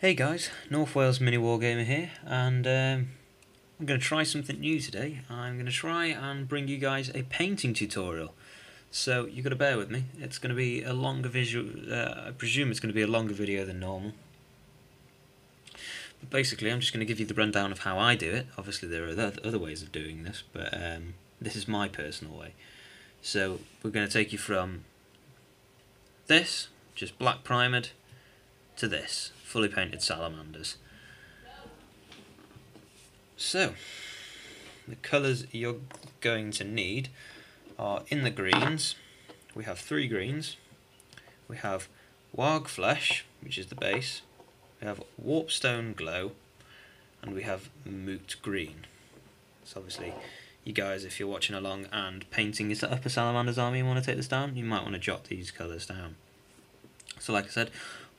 Hey guys, North Wales Mini Wargamer here, and I'm going to try something new today. I'm going to try and bring you guys a painting tutorial. So you've got to bear with me. It's going to be a longer visual. I presume it's going to be a longer video than normal. But basically, I'm just going to give you the rundown of how I do it. Obviously, there are other ways of doing this, but this is my personal way. So we're going to take you from this, just black primered, to this, fully painted salamanders. So, the colours you're going to need are in the greens. We have 3 greens. We have Warg Flesh, which is the base. We have Warpstone Glow, and we have Moot Green. So obviously, you guys, if you're watching along and painting is up a Salamander's army and want to take this down, you might want to jot these colours down. So like I said,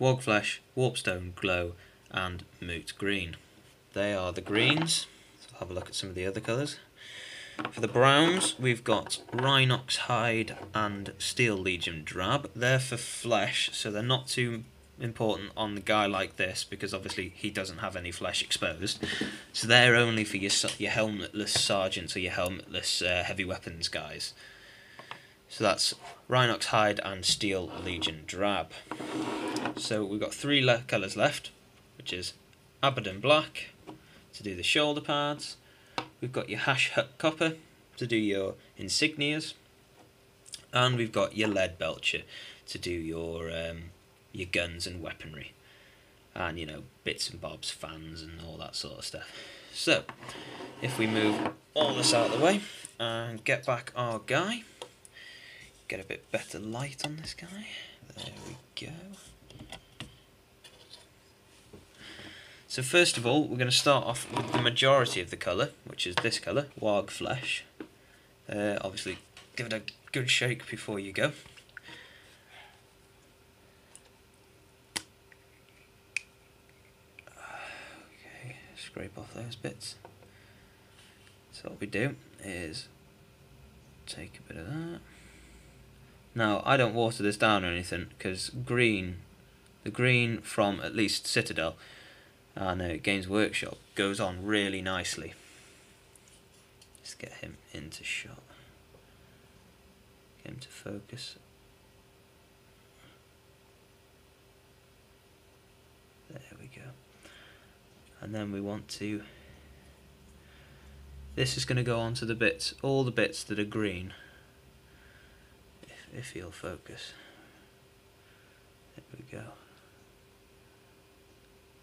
Warg Flesh, Warpstone Glow, and Moot Green. They are the greens. So I'll have a look at some of the other colours. For the browns, we've got Rhinox Hide and Steel Legion Drab. They're for flesh, so they're not too important on the guy like this, because obviously he doesn't have any flesh exposed. So they're only for your helmetless sergeants or your helmetless heavy weapons guys. So that's Rhinox Hide and Steel Legion Drab. So we've got 3 colours left, which is Abaddon Black to do the shoulder pads. We've got your Hash Hut Copper to do your insignias, and we've got your Lead Belcher to do your guns and weaponry, and bits and bobs, fans and all that sort of stuff. So if we move all this out of the way and get back our guy, get a bit better light on this guy. There we go. So first of all, we're going to start off with the majority of the colour, which is this colour, Warg Flesh. Obviously, give it a good shake before you go. Okay, scrape off those bits. So what we do is take a bit of that. Now, I don't water this down or anything, because the green from at least Citadel and Games Workshop goes on really nicely. Just get him into shot. Get him to focus. There we go. And then we want to... This is going to go on to the bits, all the bits that are green. If he'll focus. There we go.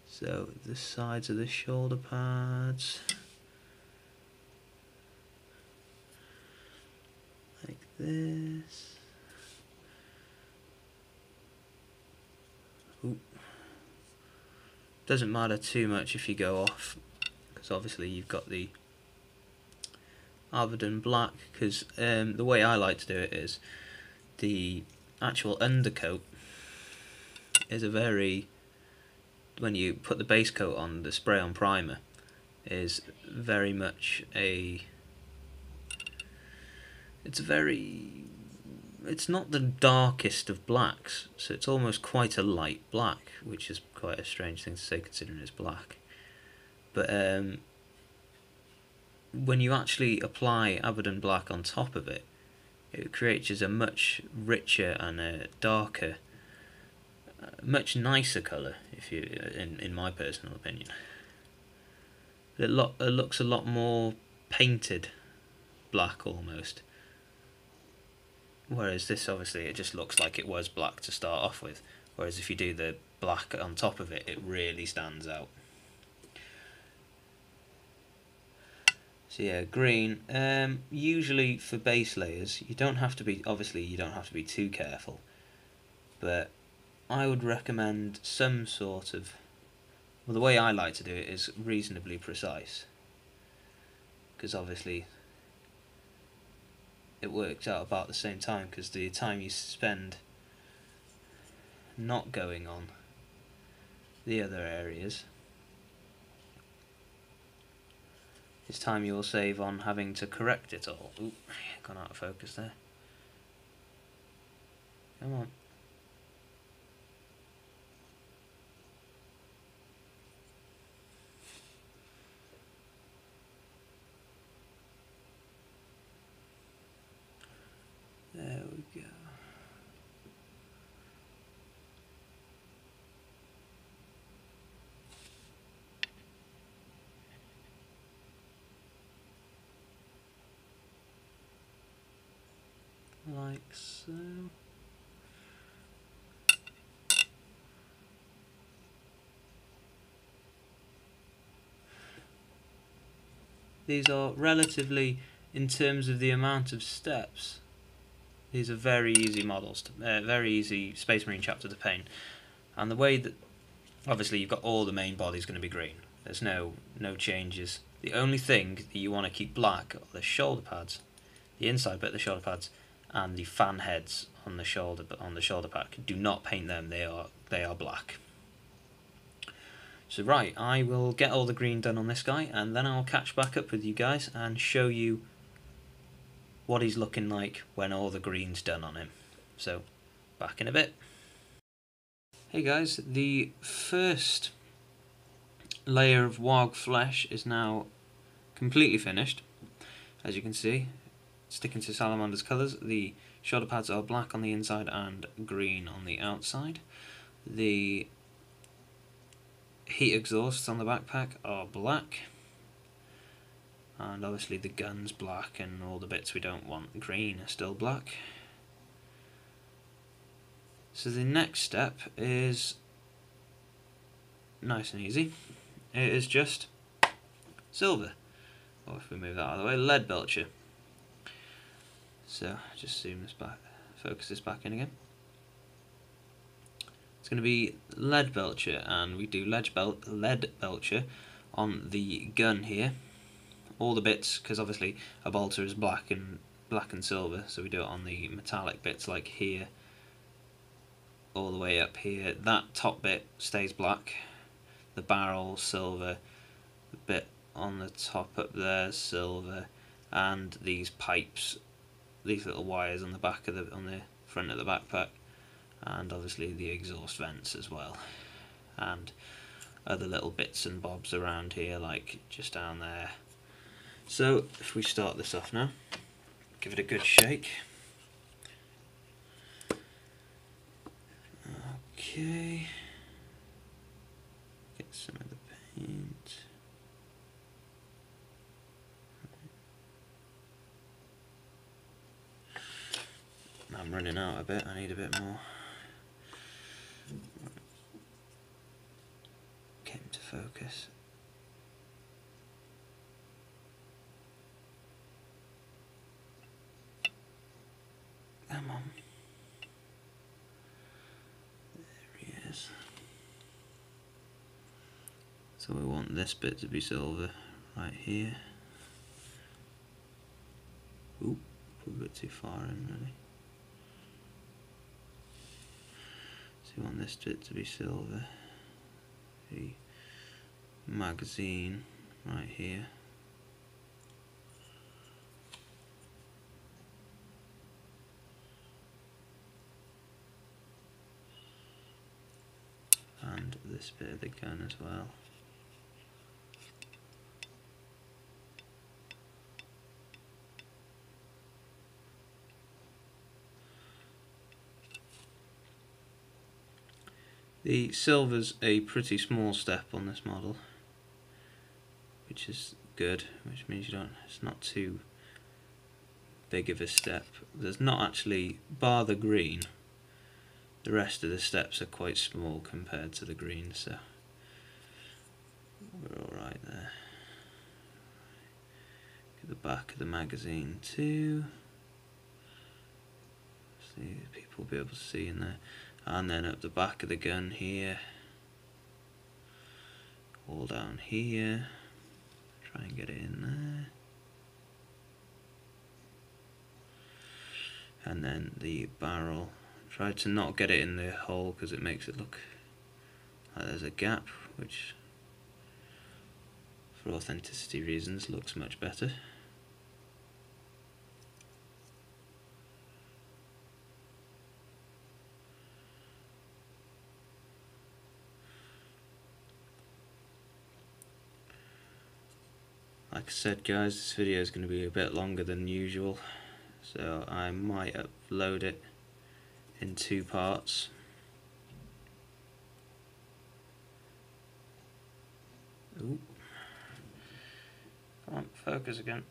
So the sides of the shoulder pads, like this. Ooh. Doesn't matter too much if you go off, because obviously you've got the Abaddon Black, because the way I like to do it is the actual undercoat is a very... when you put the base coat on, the spray on primer is very much a... it's not the darkest of blacks, so it's almost quite a light black, which is quite a strange thing to say considering it's black. But when you actually apply Abaddon Black on top of it, it creates a much richer and a darker, much nicer colour, if you, in my personal opinion. It looks a lot more painted black almost. Whereas this, obviously, it just looks like it was black to start off with. Whereas if you do the black on top of it, it really stands out. So yeah, green. Usually for base layers, you don't have to be, obviously you don't have to be too careful, but I would recommend some sort of, well, the way I like to do it is reasonably precise, because obviously it works out about the same time, because the time you spend not going on the other areas is time you will save on having to correct it all. Oop, gone out of focus there. Come on. like so. These are relatively, in terms of the amount of steps, these are very easy models, very easy Space Marine chapter to paint. And the way that, obviously you've got all the main body's going to be green. There's no changes. The only thing that you want to keep black are the shoulder pads, the inside bit of the shoulder pads, and the fan heads on the shoulder pack. Do not paint them. They are black. So right, I will get all the green done on this guy, and then I'll catch back up with you guys and show you what he's looking like when all the green's done on him. So, back in a bit. Hey guys, the first layer of warg flesh is now completely finished. As you can see, sticking to Salamander's colours, the shoulder pads are black on the inside and green on the outside. The heat exhausts on the backpack are black, and obviously the gun's black, and all the bits we don't want green are still black. So the next step is nice and easy. It is just silver, or if we move that out of the way, lead belcher. So just zoom this back, focus this back in again. It's going to be lead belcher, and we do lead belcher on the gun here. All the bits, because obviously a bolter is black and silver, so we do it on the metallic bits like here, all the way up here. That top bit stays black, the barrel silver, the bit on the top up there silver, and these pipes, these little wires on the back of on the front of the backpack, and obviously the exhaust vents as well, and other little bits and bobs around here, like just down there. So if we start this off now, give it a good shake. Okay, get some of the paint. I'm running out a bit, I need a bit more. Came to focus. Come on. There he is. So we want this bit to be silver right here. Oop, put a bit too far in really. So we want this bit to be silver. The magazine right here. And this bit of the gun as well. The silver's a pretty small step on this model, which is good, which means it's not too big of a step. There's not actually, bar the green, the rest of the steps are quite small compared to the green, so we're alright there. Get the back of the magazine too. See, people will be able to see in there. And then up the back of the gun here. All down here. Try and get it in there. And then the barrel. Try to not get it in the hole because it makes it look like there's a gap, which for authenticity reasons looks much better. Like I said guys, this video is going to be a bit longer than usual, so I might upload it in 2 parts. Ooh. Come on, focus again.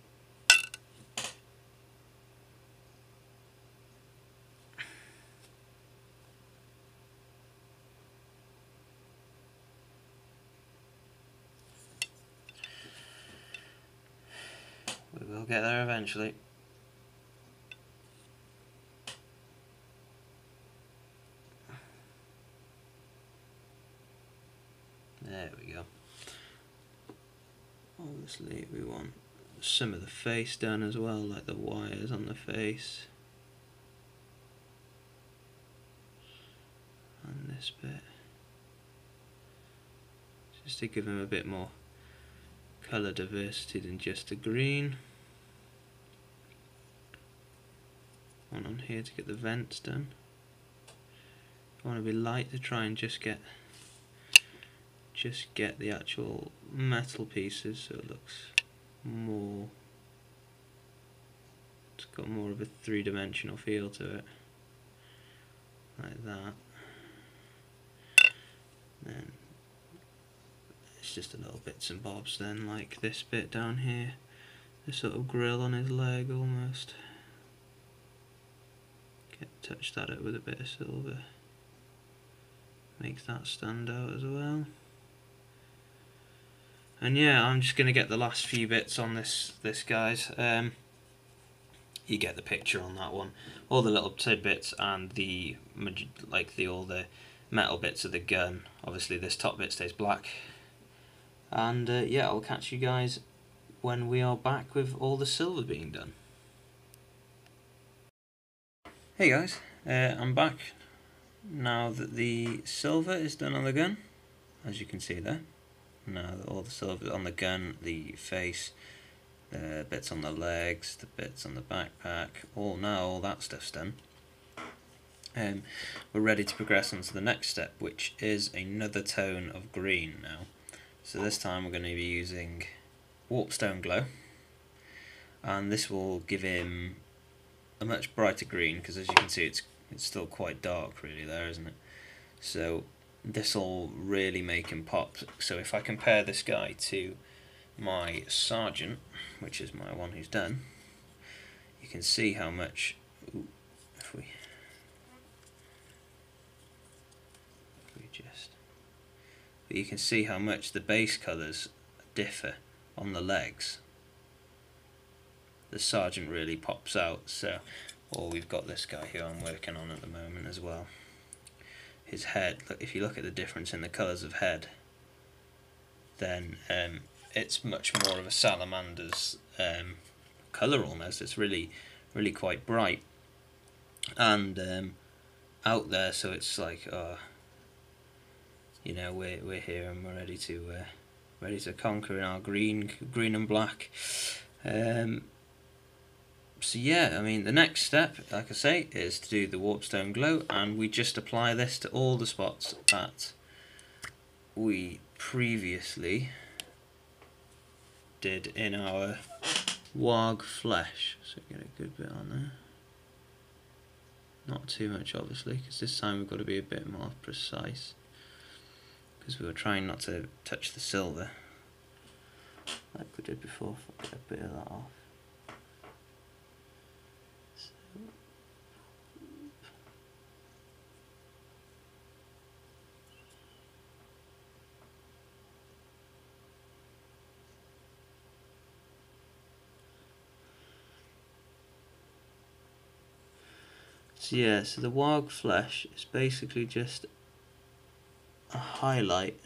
get there eventually. There we go. Obviously we want some of the face done as well, like the wires on the face. And this bit. Just to give him a bit more colour diversity than just the green. One on here to get the vents done. I want to be light to try and just get the actual metal pieces so it looks more, it's got more of a three-dimensional feel to it, like that. Then it's just a little bits and bobs then, like this bit down here, the sort of grill on his leg almost. Touch that up with a bit of silver, makes that stand out as well. And yeah, I'm just going to get the last few bits on this guys. You get the picture on that one. All the little tidbits and the all the metal bits of the gun. Obviously this top bit stays black. And yeah, I'll catch you guys when we are back with all the silver being done. Hey guys, I'm back now that the silver is done on the gun, as you can see there. Now that all the silver on the gun, the face, the bits on the legs, the bits on the backpack, all that stuff's done. We're ready to progress on to the next step, which is another tone of green now. So this time we're going to be using Warpstone Glow, and this will give him a much brighter green, because as you can see it's still quite dark really there, isn't it? So this will really make him pop. So if I compare this guy to my Sergeant, which is my one who's done, you can see how much, but you can see how much the base colours differ on the legs. The Sergeant really pops out. So, or we've got this guy here I'm working on at the moment as well. His head, look, if you look at the difference in the colours of head, then it's much more of a salamander's colour almost. It's really quite bright and out there, so it's like you know, we're here and we're ready to conquer in our green and black. So yeah, I mean the next step, like I say, is to do the Warpstone Glow, and we just apply this to all the spots that we previously did in our Warg flesh. So get a good bit on there. Not too much obviously, because this time we've got to be a bit more precise, because we were trying not to touch the silver like we did before. Get a bit of that off. So yeah, so the Warg flesh is basically just a highlight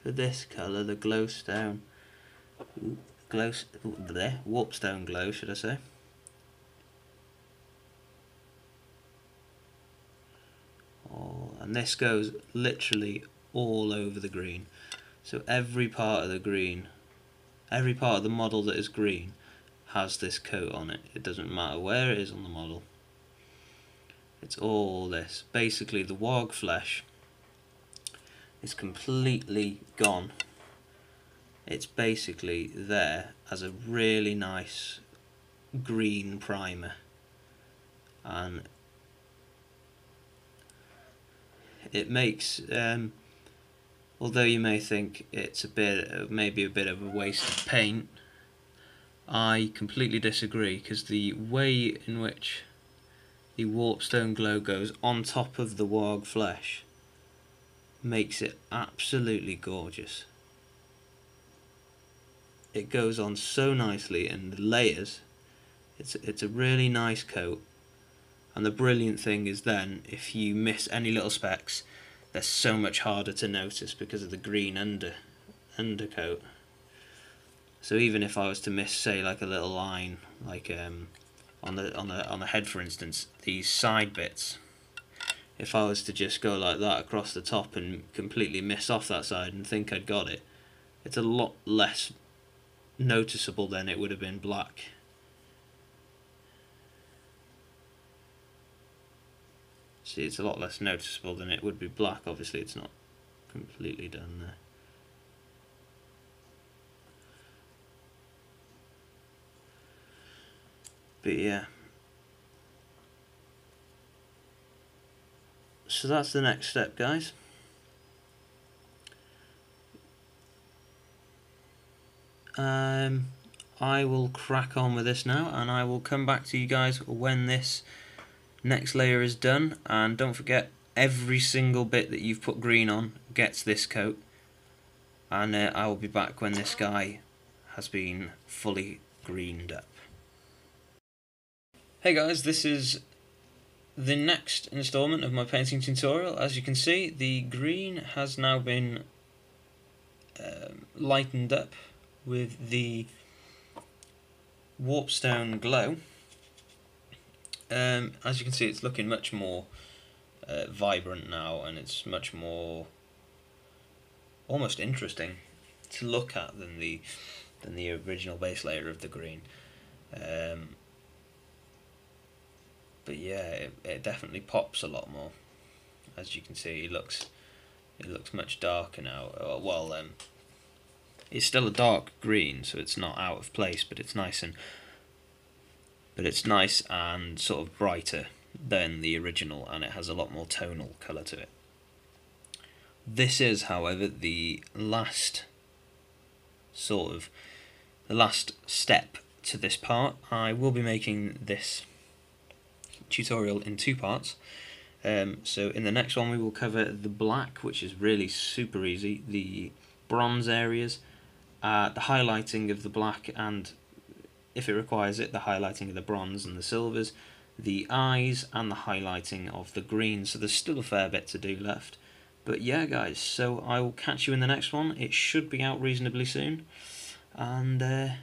for this colour, the glowstone, Warpstone Glow, should I say? And this goes literally all over the green. So every part of the green, every part of the model that is green has this coat on it. It doesn't matter where it is on the model. It's all this. Basically the Warg flesh is completely gone. It's basically there as a really nice green primer, and it makes, although you may think it's maybe a bit of a waste of paint, I completely disagree, because the way in which the Warpstone Glow goes on top of the Warg flesh makes it absolutely gorgeous. it goes on so nicely, and the layers, it's a really nice coat. And the brilliant thing is then, if you miss any little specks, they're so much harder to notice because of the green undercoat. So even if I was to miss, say, like a little line, like on the head, for instance, these side bits, if I was to just go like that across the top and completely miss off that side and think I'd got it, it's a lot less noticeable than it would have been black. See, it's a lot less noticeable than it would be black. Obviously it's not completely done there. But yeah, so that's the next step, guys. I will crack on with this now, and I will come back to you guys when this next layer is done. And don't forget, every single bit that you've put green on gets this coat, and I will be back when this guy has been fully greened up. Hey guys, this is the next installment of my painting tutorial. As you can see, the green has now been lightened up with the warpstone glow. As you can see, it's looking much more vibrant now, and it's much more almost interesting to look at than the original base layer of the green. But yeah, it definitely pops a lot more. As you can see, it looks much darker now. Well, it's still a dark green, so it's not out of place, but it's nice and sort of brighter than the original, and it has a lot more tonal colour to it. This is, however, the last step to this part. I will be making this tutorial in two parts. So in the next one we will cover the black, which is really super easy, the bronze areas, the highlighting of the black, and if it requires it, the highlighting of the bronze and the silvers, the eyes, and the highlighting of the green. So there's still a fair bit to do left. But yeah guys, so I will catch you in the next one. It should be out reasonably soon, and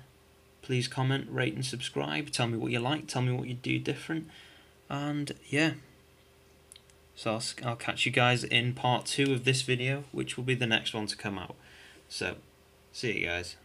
please comment, rate and subscribe. Tell me what you like, tell me what you do different, and yeah, so I'll catch you guys in part 2 of this video, which will be the next one to come out. So see you guys.